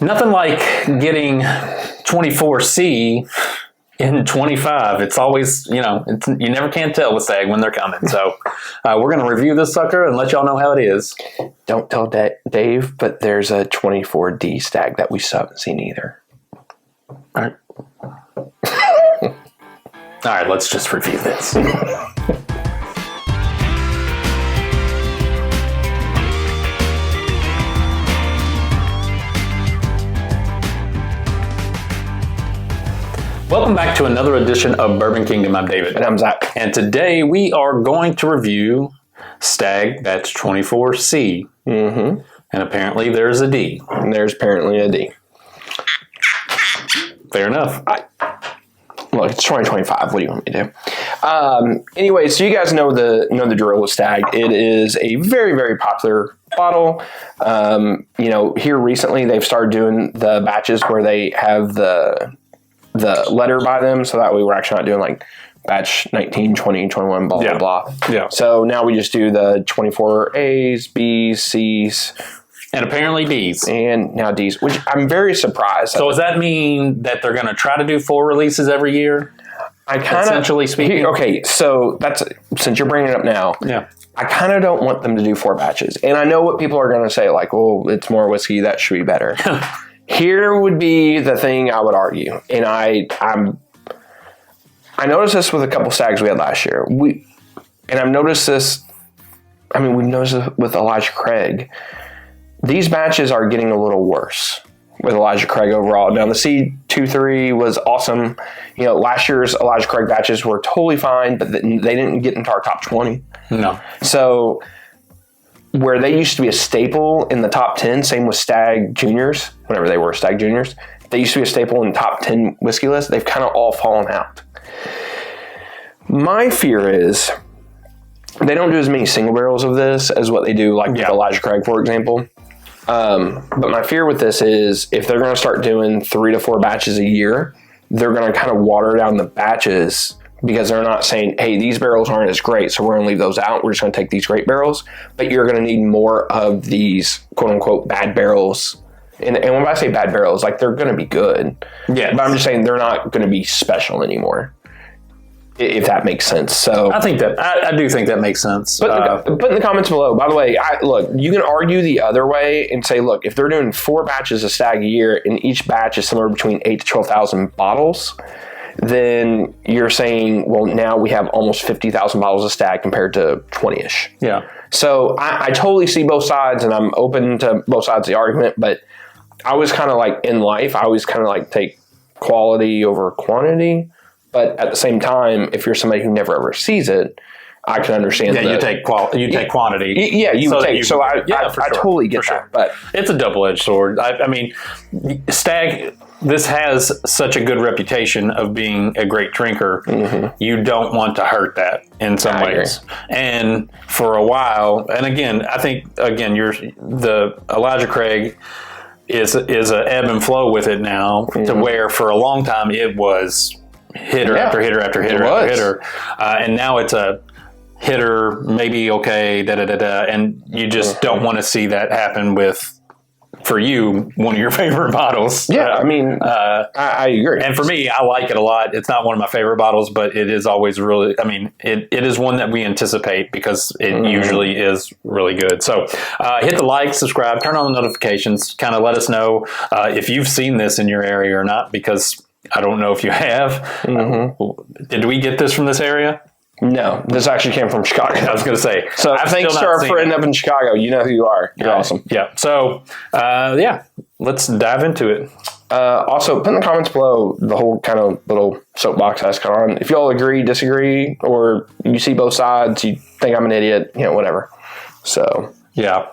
Nothing like getting 24C in 25. It's always, you never can tell with Stagg when they're coming. So we're going to review this sucker and let y'all know how it is. Don't tell Dave, but there's a 24D Stagg that we still haven't seen either. All right. All right, let's just review this. Welcome back to another edition of Bourbon Kingdom. I'm David. And I'm Zach. And today we are going to review Stagg Batch 24C. Mm-hmm. And apparently there's a D. And there's apparently a D. Fair enough. Look, it's 2025. What do you want me to do? Anyway, so you guys know the drill with Stagg. It is a very, very popular bottle. Here recently they've started doing the batches where they have the letter by them, so that way we're actually not doing like batch 19, 20, 21, blah, blah, blah. Yeah. So now we just do the 24 A's, B's, C's. And apparently D's. And now D's, which I'm very surprised. So does that mean that they're going to try to do 4 releases every year? Essentially speaking? Okay, so since you're bringing it up now, yeah, I kind of don't want them to do 4 batches. And I know what people are going to say, like, well, it's more whiskey, that should be better. Here would be the thing I would argue, and I noticed this with a couple Staggs we had last year. I've noticed this. I mean, we've noticed it with Elijah Craig. These batches are getting a little worse with Elijah Craig overall. Now, the C23 was awesome. Last year's Elijah Craig batches were totally fine, but they didn't get into our top 20. No. So, where they used to be a staple in the top 10, same with Stagg Juniors, whenever they were Stagg Juniors, they used to be a staple in the top 10 whiskey list. They've kind of all fallen out. My fear is they don't do as many single barrels of this as what they do, like with Elijah Craig, for example. But my fear with this is if they're going to start doing 3 to 4 batches a year, they're going to kind of water down the batches because they're not saying, hey, these barrels aren't as great, so we're going to leave those out. We're just going to take these great barrels. But you're going to need more of these quote-unquote bad barrels. And when I say bad barrels, like they're going to be good. Yeah. But I'm just saying they're not going to be special anymore, if that makes sense. So I do think that makes sense. Put in the comments below. By the way, look, you can argue the other way and say, look, if they're doing 4 batches of Stagg a year and each batch is somewhere between 8,000 to 12,000 bottles, then you're saying, well, now we have almost 50,000 bottles of Stagg compared to 20-ish. Yeah. So I totally see both sides, and I'm open to both sides of the argument, but I was kind of like, in life, I always kind of like take quality over quantity. But at the same time, if you're somebody who never ever sees it, I can understand. Yeah, you take quantity. Yeah, I totally get that. Sure. But it's a double-edged sword. I mean, Stagg. This has such a good reputation of being a great drinker. Mm-hmm. You don't want to hurt that in some ways. And for a while, and again, I think the Elijah Craig is an ebb and flow with it now, to where for a long time it was hitter after hitter after hitter after hitter, and now it's a hitter, maybe okay, and you just don't want to see that happen with, for you, one of your favorite bottles. Yeah, I agree. And for me, I like it a lot. It's not one of my favorite bottles, but it is always really, it is one that we anticipate because it usually is really good. So hit the like, subscribe, turn on the notifications, kind of let us know if you've seen this in your area or not, because I don't know if you have. Did we get this from this area? No, this actually came from Chicago. I was going to say. So thanks to our friend up in Chicago. You know who you are. You're awesome. Yeah. So, let's dive into it. Also, put in the comments below the whole kind of little soapbox I was kind of on. If you all agree, disagree, or you see both sides, you think I'm an idiot, whatever. So, yeah.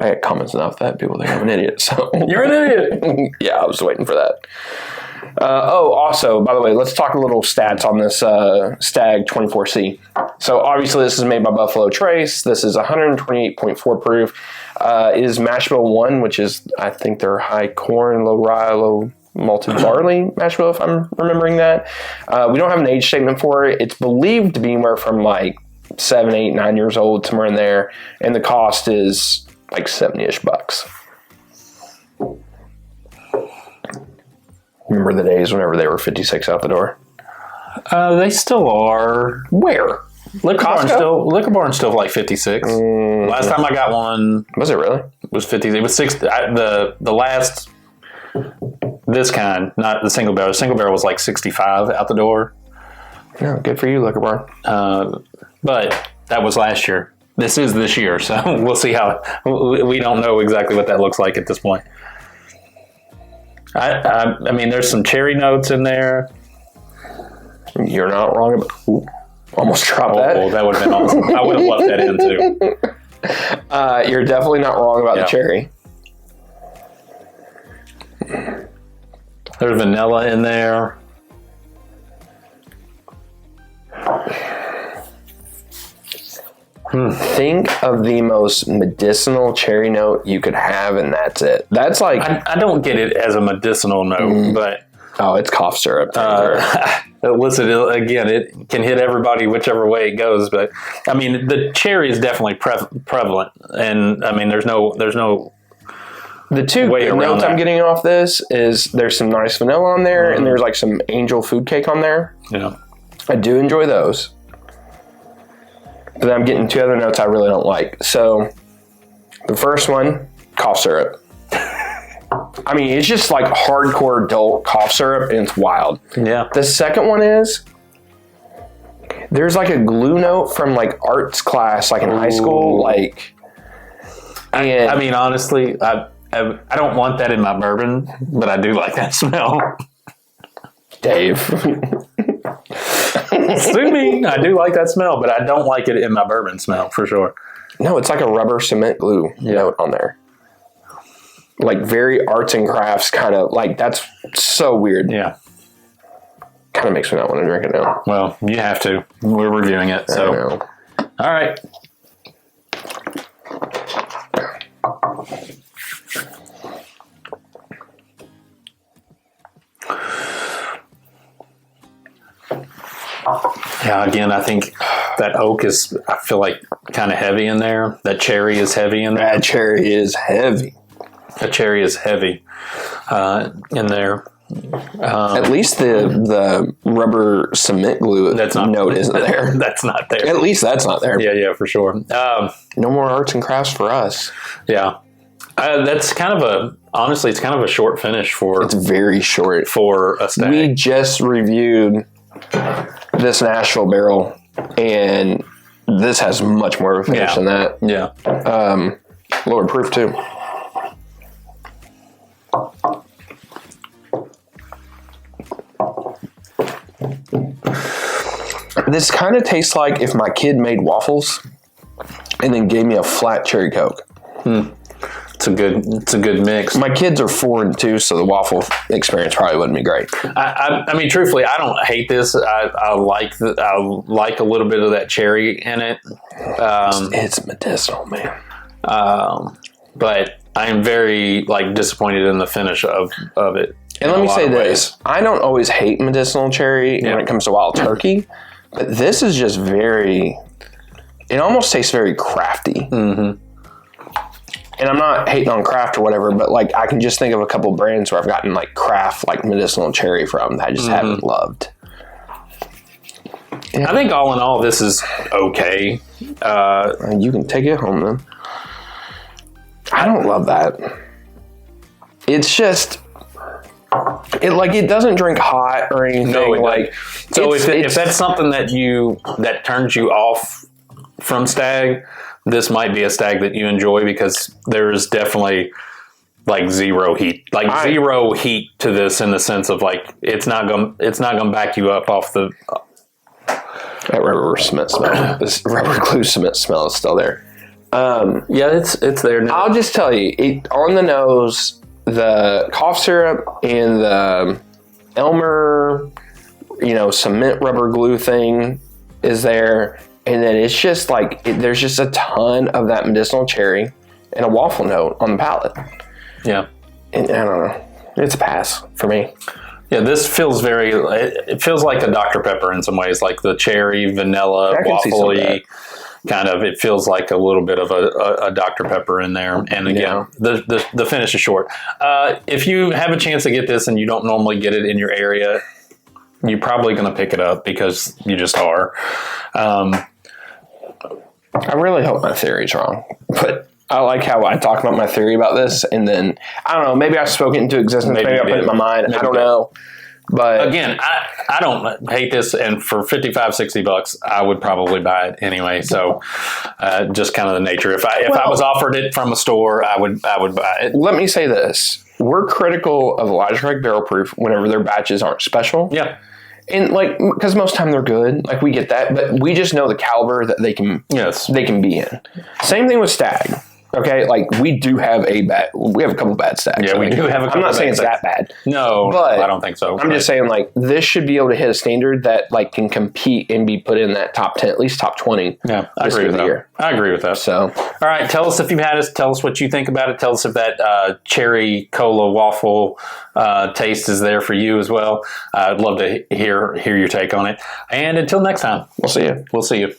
I get comments enough that people think I'm an idiot. So you're an idiot. Yeah, I was waiting for that. Also, by the way, let's talk a little stats on this Stagg 24C. So obviously this is made by Buffalo Trace. This is 128.4 proof. It is mash bill 1, which is, I think, their high corn, low rye, low malted barley mash bill, if I'm remembering that. We don't have an age statement for it. It's believed to be anywhere from like 7, 8, 9 years old, somewhere in there. And the cost is like $70-ish bucks. Remember the days whenever they were 56 out the door? They still are. Where? Liquor Barn's still like 56. Last time I got one. Was it really? It was 50. It was 60. The last, this kind, not the single barrel. The single barrel was like 65 out the door. No, good for you, Liquor Barn. But that was last year. This is this year, so we'll see how. We don't know exactly what that looks like at this point. I mean, there's some cherry notes in there. You're not wrong about. Ooh, almost dropped that. Oh, that would have been awesome. I would have left that in too. You're definitely not wrong about the cherry. There's vanilla in there. Think of the most medicinal cherry note you could have, and that's it. That's like I don't get it as a medicinal note, but it's cough syrup. Listen, again, it can hit everybody whichever way it goes. But I mean, the cherry is definitely prevalent, and I mean, there's no. The two notes I'm getting off this is there's some nice vanilla on there, and there's like some angel food cake on there. Yeah, I do enjoy those. But I'm getting two other notes I really don't like. So, the first one, cough syrup. I mean, it's just like hardcore adult cough syrup, and it's wild. Yeah. The second one is, there's like a glue note from like arts class, like in high school, like. I mean, honestly, I don't want that in my bourbon, but I do like that smell. Dave. Sue me. I do like that smell, but I don't like it in my bourbon smell for sure. No, it's like a rubber cement glue note on there. Like very arts and crafts kind of, like that's so weird. Yeah. Kind of makes me not want to drink it now. Well, you have to. We're reviewing it, so. All right. Yeah, again, I think that oak is, I feel like, kind of heavy in there. That cherry is heavy in there. That cherry is heavy. The cherry is heavy in there. At least the rubber cement glue note isn't there. That's not there. At least that's not there. Yeah, for sure. No more arts and crafts for us. Yeah. That's kind of honestly, it's kind of a short finish for... It's very short. For a Stagg. We just reviewed this Nashville barrel, and this has much more of a finish than that. Yeah. Lower proof, too. This kind of tastes like if my kid made waffles and then gave me a flat cherry Coke. It's a good mix. My kids are 4 and 2, so the waffle experience probably wouldn't be great. I mean, truthfully, I don't hate this. I like a little bit of that cherry in it. It's medicinal, man. But I am very disappointed in the finish of it. And let me say this: I don't always hate medicinal cherry when it comes to wild turkey, but this is just very. It almost tastes very crafty. Mm-hmm. And I'm not hating on craft or whatever, but I can just think of a couple brands where I've gotten craft medicinal cherry from that I just haven't loved. I think all in all, this is okay. You can take it home then. I don't love that. It's just it doesn't drink hot or anything. No, so if that's something that turns you off from Stagg, this might be a Stagg that you enjoy because there's definitely zero heat, zero heat to this in the sense of it's not gonna back you up off the. That rubber cement smell, this rubber glue cement smell is still there. Yeah, it's there now. I'll just tell you, on the nose, the cough syrup and the Elmer, cement rubber glue thing is there. And then it's just there's just a ton of that medicinal cherry and a waffle note on the palate. Yeah. And I don't know. It's a pass for me. Yeah, this feels it feels like a Dr. Pepper in some ways, like the cherry, vanilla, waffly kind of, it feels like a little bit of a Dr. Pepper in there. And again, the finish is short. If you have a chance to get this and you don't normally get it in your area, you're probably going to pick it up because you just are. I really hope my theory's wrong, but I like how I talk about my theory about this, and then, I don't know, maybe I spoke it into existence, maybe I put it in my mind, I don't know. But again, I don't hate this, and for $55-$60, I would probably buy it anyway. So, just kind of the nature. If I was offered it from a store, I would buy it. Let me say this: we're critical of Elijah Craig Barrel Proof whenever their batches aren't special. Yeah, and because most time they're good, we get that, but we just know the caliber that they can be in. Same thing with Stagg. Okay, we do have we have a couple bad Staggs. Yeah, we do have a couple. I'm not saying it's that bad. No, but I don't think so. I'm just saying this should be able to hit a standard that can compete and be put in that top 10, at least top 20. Yeah, I agree with that. I agree with that. So, all right, tell us if you've had it. Tell us what you think about it. Tell us if that cherry cola waffle taste is there for you as well. I'd love to hear your take on it. And until next time, we'll see you. We'll see you.